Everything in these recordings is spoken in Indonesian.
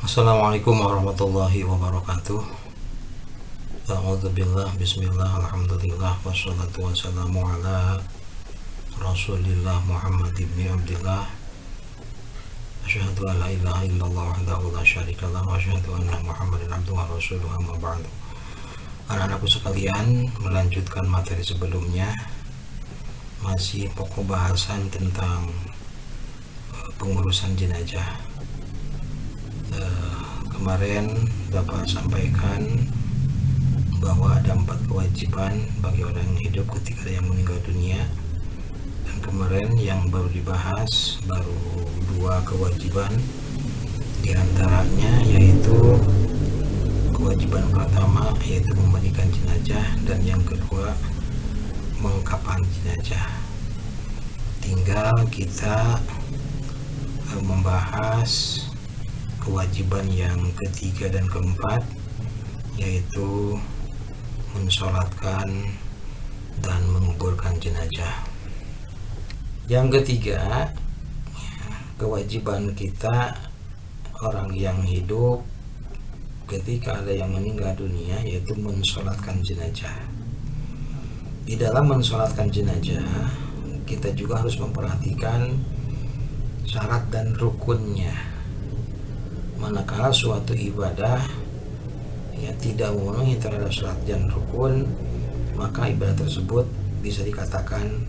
Assalamualaikum warahmatullahi wabarakatuh. A'udzubillah, bismillah, alhamdulillah, wassalatu wassalamu ala Rasulillah Muhammad ibn Abdillah. Asyhadu an la ilaha illallah wahdahu la syarikalah wa asyhadu anna Muhammadan abduhu wa rasuluhu, amma ba'du. Anak-anakku sekalian, melanjutkan materi sebelumnya, masih pokok bahasan tentang pengurusan jenazah. Kemarin Bapak sampaikan bahwa ada 4 kewajiban bagi orang yang hidup ketika ada yang meninggal dunia, dan kemarin yang baru dibahas baru 2 kewajiban, diantaranya yaitu kewajiban pertama yaitu memandikan jenazah, dan yang kedua mengkafan jenazah. Tinggal kita membahas kewajiban yang ketiga dan keempat, yaitu mensolatkan dan menguburkan jenazah. Yang ketiga, kewajiban kita orang yang hidup ketika ada yang meninggal dunia, yaitu mensolatkan jenazah. Di dalam mensolatkan jenazah, kita juga harus memperhatikan syarat dan rukunnya. Manakala suatu ibadah tidak memenuhi terhadap syarat dan rukun, maka ibadah tersebut bisa dikatakan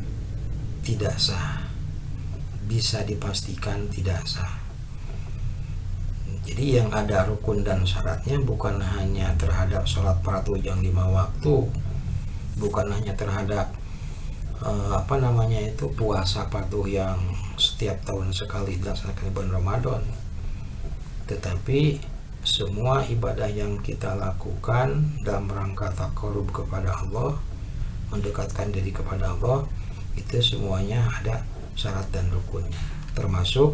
tidak sah, bisa dipastikan tidak sah. Jadi yang ada rukun dan syaratnya bukan hanya terhadap sholat fardu yang 5 waktu, bukan hanya terhadap puasa fardu yang setiap tahun sekali dilaksanakan di bulan Ramadan, tetapi semua ibadah yang kita lakukan dalam rangka taqarrub kepada Allah, mendekatkan diri kepada Allah, itu semuanya ada syarat dan rukunnya. Termasuk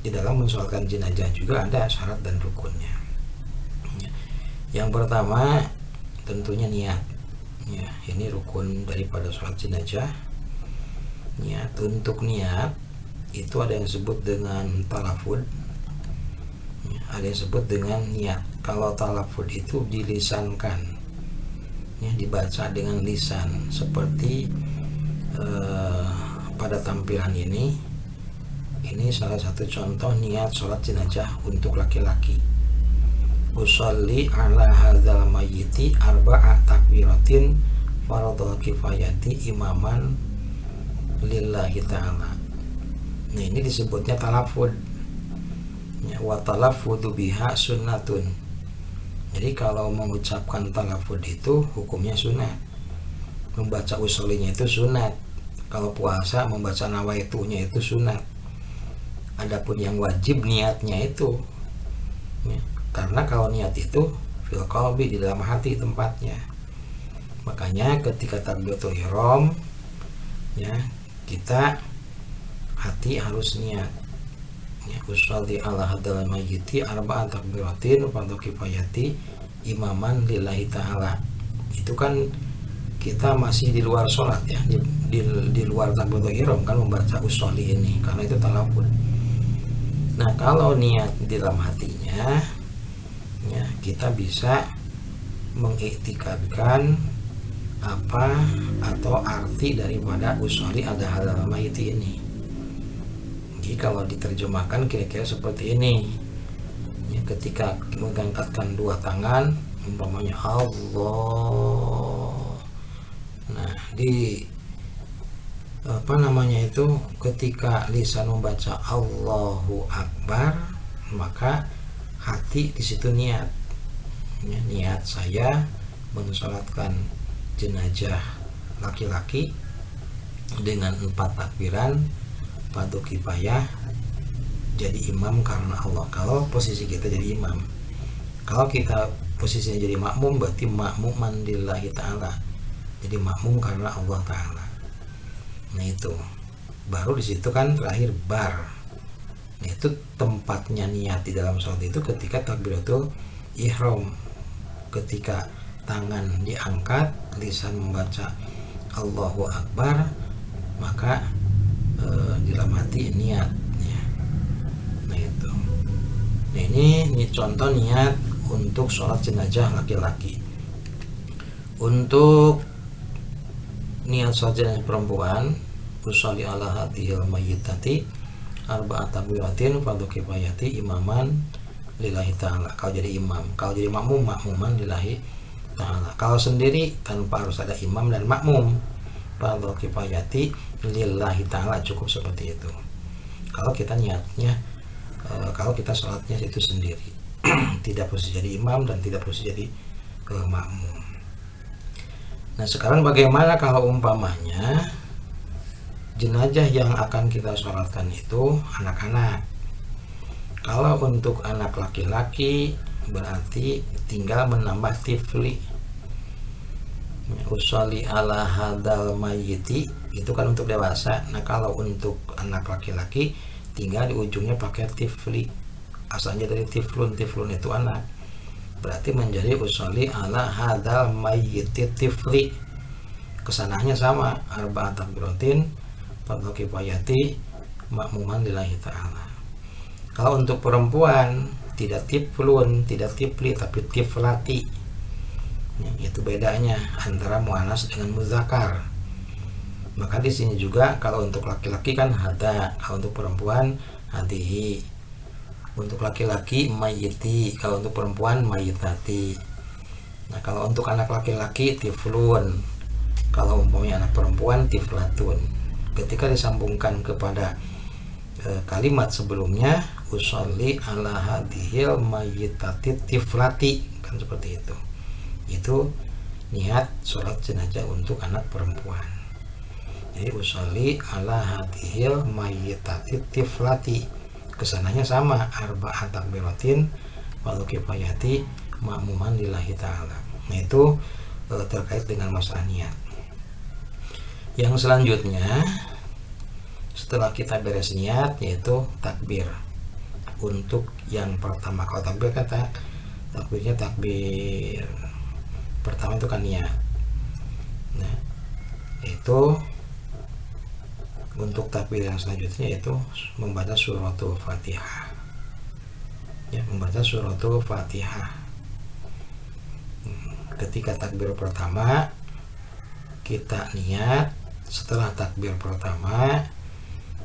di dalam mensolatkan jenazah juga ada syarat dan rukunnya. Yang pertama tentunya niat. Ini rukun daripada sholat jenazah. Untuk niat itu ada yang disebut dengan talafud, ada yang disebut dengan niat. Kalau talafud itu dilisankan, dibaca dengan lisan, seperti pada tampilan ini salah satu contoh niat sholat jenazah untuk laki-laki. Usolli ala hadzal mayyiti arba'a takbiratin fardhu kifayati imaman lillahi ta'ala. Nah, ini disebutnya talafud. Wa talaffudu biha sunnatun. Jadi kalau mengucapkan talafud itu hukumnya sunat. Membaca usolinya itu sunat. Kalau puasa membaca nawaitunya itu sunat. Adapun yang wajib niatnya itu, karena kalau niat itu fil qalbi, di dalam hati tempatnya. Makanya ketika takbiratul ihram, kita hati harus niat. Usolli ala hadzal mayyiti arba'at takbiratin fardhu kifayati imaman lillahi ta'ala. Itu kan kita masih di luar sholat, di luar takbiratul ihram kan membaca usolli ini, karena itu talafud. Nah, kalau niat di dalam hatinya, kita bisa mengiktikadkan apa atau arti daripada usolli ada hadzal mayyiti ini. Jadi kalau diterjemahkan kira-kira seperti ini, ketika mengangkatkan 2 tangan, umpamanya Allah. Nah, ketika lisan membaca Allahu Akbar, maka hati di situ niat. Niat saya mensolatkan jenazah laki-laki dengan 4 takbiran fardu kifayah, jadi imam karena Allah. Kalau posisi kita jadi imam, kalau kita posisinya jadi makmum, berarti makmuman lillahi ta'ala, jadi makmum karena Allah ta'ala. Nah, itu baru di situ kan terakhir bar. Nah, itu tempatnya niat di dalam sholat itu ketika takbiratul ihram, ketika tangan diangkat, lisan membaca Allahu Akbar, maka di dalam hati niat. Nah, itu. Nah, ini contoh niat untuk sholat jenazah laki-laki. Untuk niat sholat jenazah perempuan, usolli ala hadhil mayyitati arba'at takbiratin fardhu kifayati imaman lillahi ta'ala. Kalau jadi imam, kalau jadi makmum, makmuman lillahi ta'ala. Kalau sendiri tanpa harus ada imam dan makmum, fardhu kifayati lillahi ta'ala, cukup seperti itu. Kalau kita niatnya, kalau kita sholatnya itu sendiri, tidak perlu jadi imam dan tidak perlu jadi makmum. Nah, sekarang bagaimana kalau umpamanya jenazah yang akan kita sholatkan itu anak-anak? Kalau untuk anak laki-laki berarti tinggal menambah tifli. Usolli ala hadal mayyiti itu kan untuk dewasa. Nah, kalau untuk anak laki-laki tinggal di ujungnya pakai tifli. Asalnya dari tiflun itu anak. Berarti menjadi usolli ala hadal mayyiti tifli. Kesananya sama, arba'at takbiratin fardhu kifayati makmuman lillahi ta'ala. Kalau untuk perempuan tidak tiflun, tidak tifli, tapi tiflati. Itu bedanya antara muannas dengan muzakkar. Maka di sini juga kalau untuk laki-laki kan hada, kalau untuk perempuan hadihi. Untuk laki-laki mayyiti, kalau untuk perempuan mayyitati. Nah, kalau untuk anak laki-laki tiflun, kalau umpamanya anak perempuan tiflatun. Ketika disambungkan kepada kalimat sebelumnya, usolli ala hadhil mayyitati tiflati, kan seperti itu. Itu niat sholat jenazah untuk anak perempuan. Jadi usolli ala hadhil mayyitati tiflati, kesananya sama, arba'at takbiratin fardhu kifayati makmuman lillahi ta'ala. Nah, itu terkait dengan masalah niat. Yang selanjutnya setelah kita beres niat yaitu takbir. Untuk yang pertama, kalau takbir kata takbirnya takbir pertama itu kan niat. Nah, itu untuk takbir yang selanjutnya yaitu membaca suratul Fatihah. Ya, membaca suratul Fatihah. Ketika takbir pertama kita niat, setelah takbir pertama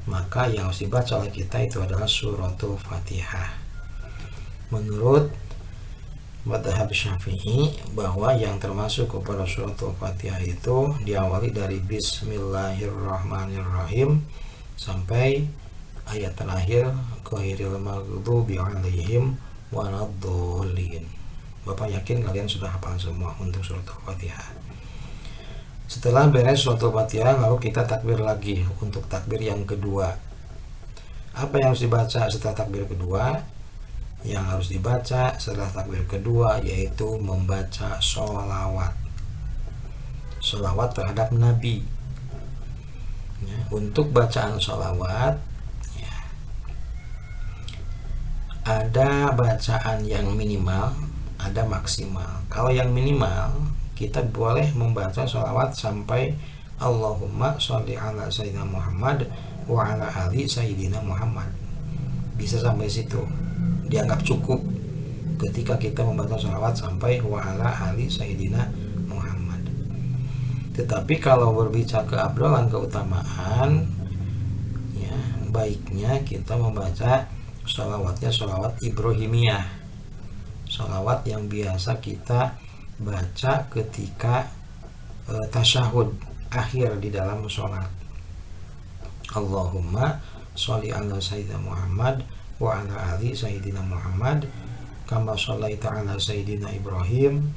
maka yang harus dibaca oleh kita itu adalah suratul Fatihah. Menurut madhab Syafi'i bahwa yang termasuk kepada suratul Fatihah itu diawali dari Bismillahirrahmanirrahim sampai ayat terakhir ghairil maghdubi 'alaihim waladdallin. Bapak yakin kalian sudah hafal semua untuk suratul Fatihah. Setelah beres suratul Fatihah lalu kita takbir lagi untuk takbir yang kedua. Apa yang harus dibaca setelah takbir kedua? Yang harus dibaca setelah takbir kedua yaitu membaca sholawat terhadap Nabi. Ya, untuk bacaan sholawat ya, ada bacaan yang minimal, ada maksimal. Kalau yang minimal kita boleh membaca sholawat sampai Allahumma sholli ala sayyidina Muhammad wa ala ali sayyidina Muhammad. Bisa sampai situ, dianggap cukup ketika kita membaca sholawat sampai wa ala ali sayyidina Muhammad. Tetapi kalau berbicara keabdalan, keutamaan ya, baiknya kita membaca sholawatnya sholawat Ibrahimiyah, sholawat yang biasa kita baca ketika tasyahud akhir di dalam sholat. Allahumma sholli ala sayyidina Muhammad wa ala ali sayyidina Muhammad kama shallaita ala sayyidina Ibrahim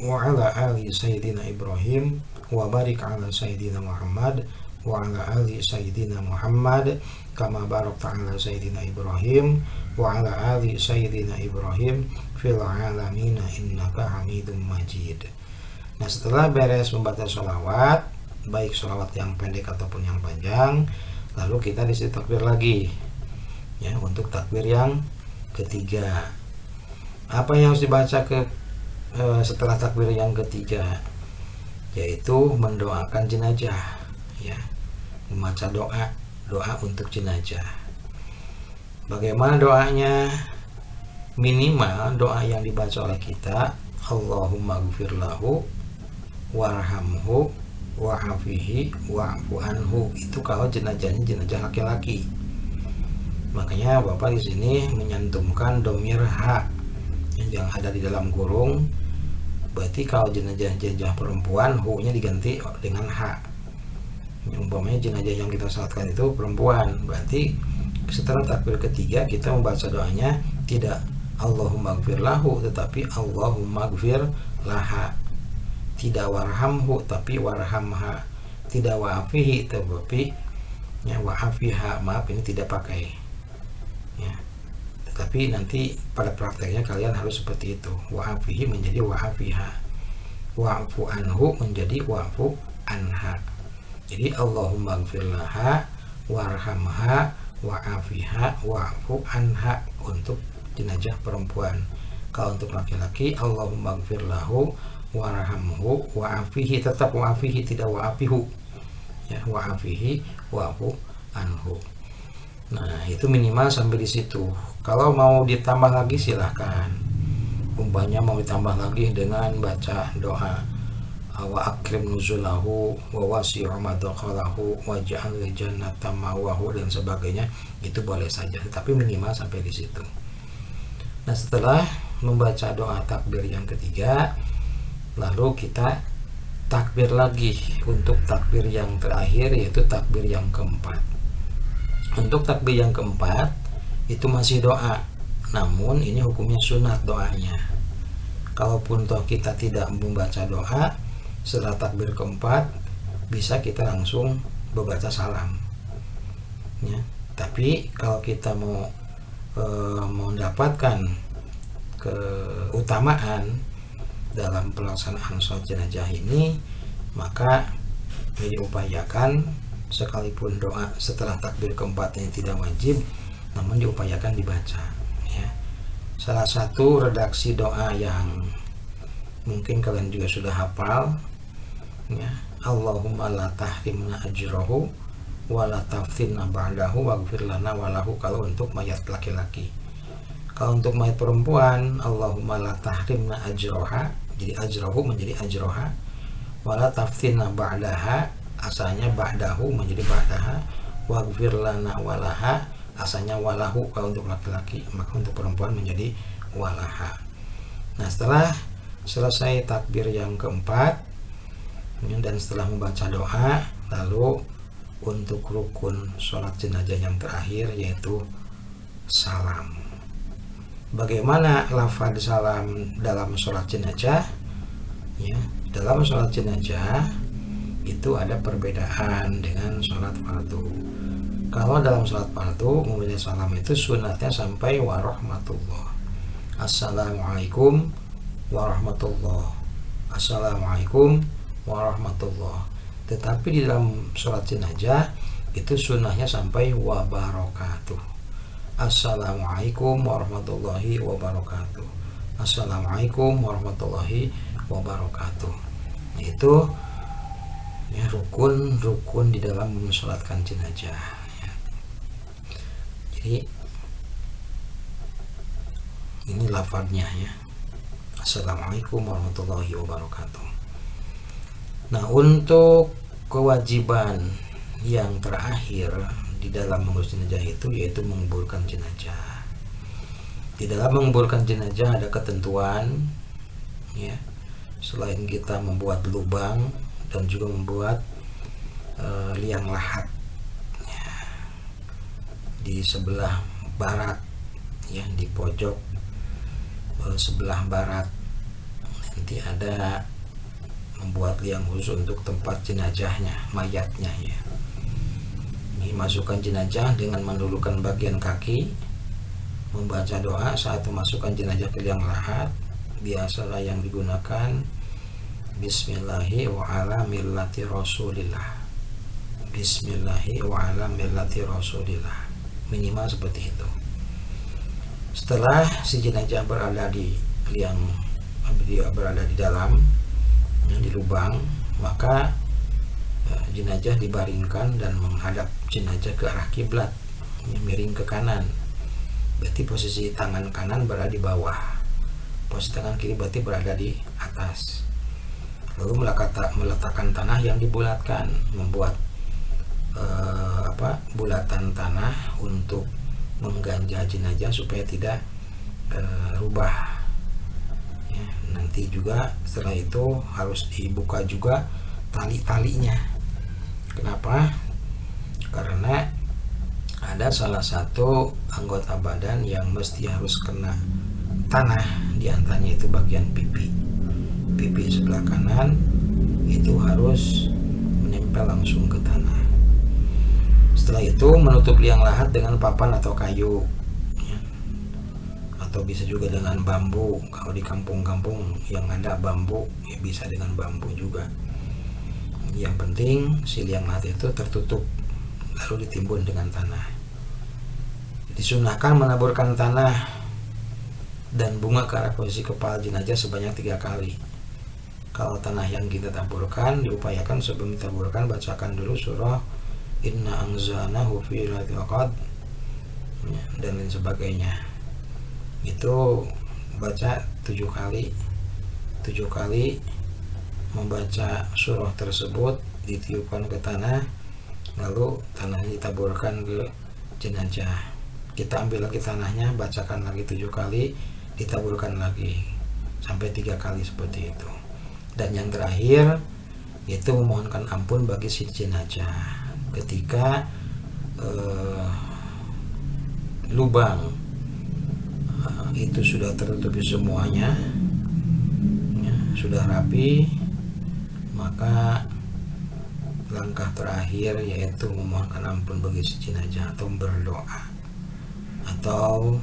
wa ala ali sayyidina Ibrahim wa barik ala sayyidina Muhammad wa ala ali sayyidina Muhammad kama barakta ala sayyidina Ibrahim wa ala ali sayyidina Ibrahim fil alamin innaka Hamidum Majid. Nah, setelah beres membaca sholawat, baik sholawat yang pendek ataupun yang panjang, lalu kita disitu takbir lagi ya, untuk takbir yang ketiga. Apa yang harus dibaca setelah takbir yang ketiga? Yaitu mendoakan jenazah ya, membaca doa untuk jenazah. Bagaimana doanya? Minimal doa yang dibaca oleh kita, Allahumma gfir lahu warhamhu wa'afihi wa'fu anhu, itu kalau jenazahnya jenazah laki-laki. Makanya Bapak di sini menyantumkan domir ha yang ada di dalam kurung. Berarti kalau jenazah perempuan, hu-nya diganti dengan ha. Umpamanya jenazah yang kita salatkan itu perempuan, berarti setelah takbir ketiga kita membaca doanya tidak Allahumma gfir lahu, tetapi Allahumma gfir laha. Tidak warhamhu, tapi warhamha. Tidak wa'afihi, tetapi ya wa'afiha. Maaf, ini tidak pakai ya. Tetapi nanti pada prakteknya kalian harus seperti itu. Wa'afihi menjadi wa'afiha, wa'fu anhu menjadi wa'fu anha. Jadi Allahumma gfir laha warhamha wa'afiha wa'fu anha untuk jenazah perempuan. Kalau untuk laki-laki, Allahumma gfir lahu warhamhu wa'afihi, tetap wa'afihi, tidak wa'afihu ya, wa'afihi wa'fu anhu. Nah, itu minimal sampai di situ. Kalau mau ditambah lagi silahkan. Umpamanya mau ditambah lagi dengan baca doa wa akrim nuzulahu wa wasi' madkhalahu waj'al jannata ma'wahu dan sebagainya, itu boleh saja, tapi minimal sampai di situ. Nah, setelah membaca doa takbir yang ketiga, lalu kita takbir lagi untuk takbir yang terakhir, yaitu takbir yang keempat. Untuk takbir yang keempat itu masih doa, namun ini hukumnya sunat doanya. Kalaupun toh kita tidak membaca doa, setelah takbir keempat bisa kita langsung membaca salam ya. Tapi kalau kita mau mendapatkan keutamaan dalam pelaksanaan sholat jenazah ini, maka diupayakan sekalipun doa setelah takbir keempat ini tidak wajib, namun diupayakan dibaca ya. Salah satu redaksi doa yang mungkin kalian juga sudah hafal ya, Allahumma la tahrimna ajrahu wa la taftinna ba'dahu waghfir lana walahu, kalau untuk mayat laki-laki. Kalau untuk mayat perempuan, Allahumma la tahrimna ajroha, jadi ajrohu menjadi ajroha, wala taftinna ba'daha, asalnya ba'dahu menjadi ba'daha, waghfir lana walaha, asalnya walahu kalau untuk laki-laki, maka untuk perempuan menjadi walaha. Nah, setelah selesai takbir yang keempat dan setelah membaca doa, lalu untuk rukun sholat jenazah yang terakhir yaitu salam. Bagaimana lafaz salam dalam sholat jenazah ya? Dalam sholat jenazah itu ada perbedaan dengan sholat fardu. Kalau dalam sholat fardu membaca salam itu sunatnya sampai warahmatullah, assalamualaikum warahmatullah, assalamualaikum warahmatullah. Tetapi di dalam sholat jenazah itu sunnahnya sampai wabarakatuh, assalamualaikum warahmatullahi wabarakatuh, assalamualaikum warahmatullahi wabarakatuh. Itu ya, rukun di dalam mensolatkan jenazah ya. Jadi ini lafadznya ya, assalamualaikum warahmatullahi wabarakatuh. Nah, untuk kewajiban yang terakhir di dalam mengurus jenazah itu yaitu menguburkan jenazah. Di dalam menguburkan jenazah ada ketentuan ya. Selain kita membuat lubang dan juga membuat liang lahat ya, di sebelah barat ya, di pojok sebelah barat nanti ada membuat liang khusus untuk tempat jenazahnya, mayatnya ya. Ini masukkan jenazah dengan mendulukan bagian kaki, membaca doa saat memasukkan jenazah ke liang lahat. Biasalah yang digunakan Bismillahi wa ala millati rasulillah, Bismillahi wa ala millati rasulillah, minimal seperti itu. Setelah si jenazah berada di liang, dia berada di dalam di lubang, maka jenazah dibaringkan dan menghadap jenazah ke arah kiblat, miring ke kanan. berarti posisi tangan kanan berada di bawah, posisi tangan kiri berarti berada di atas. Lalu meletakkan tanah yang dibulatkan, membuat bulatan tanah untuk mengganja jenazah supaya tidak rubah. Ya, nanti juga setelah itu harus dibuka juga tali-talinya. Kenapa? Karena ada salah satu anggota badan yang mesti harus kena tanah, diantaranya itu bagian pipi sebelah kanan itu harus menempel langsung ke tanah. Setelah itu menutup liang lahat dengan papan atau kayu, ya. Atau bisa juga dengan bambu. Kalau di kampung-kampung yang ada bambu, ya bisa dengan bambu juga. Yang penting si liang lahat itu tertutup, lalu ditimbun dengan tanah. Disunahkan menaburkan tanah dan bunga ke arah posisi kepala jenazah sebanyak 3 kali. Kalau tanah yang kita taburkan, diupayakan sebelum ditaburkan bacakan dulu surah Inna anzalnahu fi lailatul qadr dan lain sebagainya. Itu baca 7 kali. 7 kali membaca surah tersebut, ditiupkan ke tanah, lalu tanahnya ditaburkan ke jenazah. Kita ambil lagi tanahnya, bacakan lagi 7 kali, ditaburkan lagi sampai 3 kali seperti itu. Dan yang terakhir itu memohonkan ampun bagi si jenazah ketika lubang itu sudah tertutupi semuanya, ya, sudah rapi, maka langkah terakhir yaitu memohonkan ampun bagi si jenazah atau berdoa, atau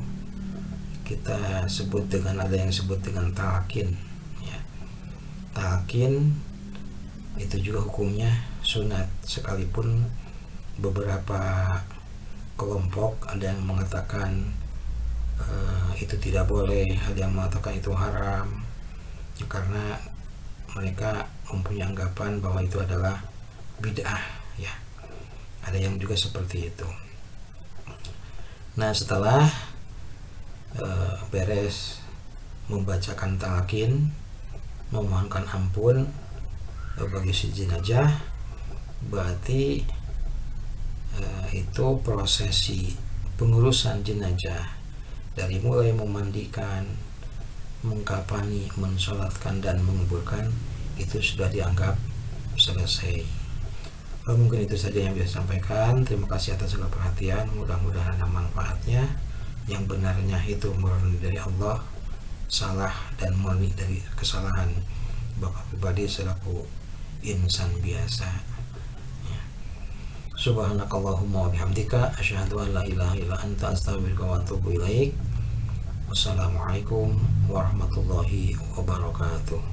kita sebut dengan, ada yang sebut dengan talqin. Talqin itu juga hukumnya sunat, sekalipun beberapa kelompok ada yang mengatakan itu tidak boleh, ada yang mengatakan itu haram, karena mereka mempunyai anggapan bahwa itu adalah bid'ah, ya. Ada yang juga seperti itu. Nah, setelah beres membacakan talqin, memohonkan ampun bagi si jenazah, berarti itu prosesi pengurusan jenazah dari mulai memandikan, mengkafani, mensolatkan dan menguburkan itu sudah dianggap selesai. Mungkin itu saja yang bisa sampaikan. Terima kasih atas segala perhatian, mudah-mudahan ada manfaatnya. Yang benarnya itu murni dari Allah, salah dan murni dari kesalahan bapak pribadi selaku insan biasa, ya. Subhanakallahumma wa bihamdika asyhadu an la ilaha illa anta astaghfiruka wa atubu ilaik. Wassalamualaikum warahmatullahi wabarakatuh.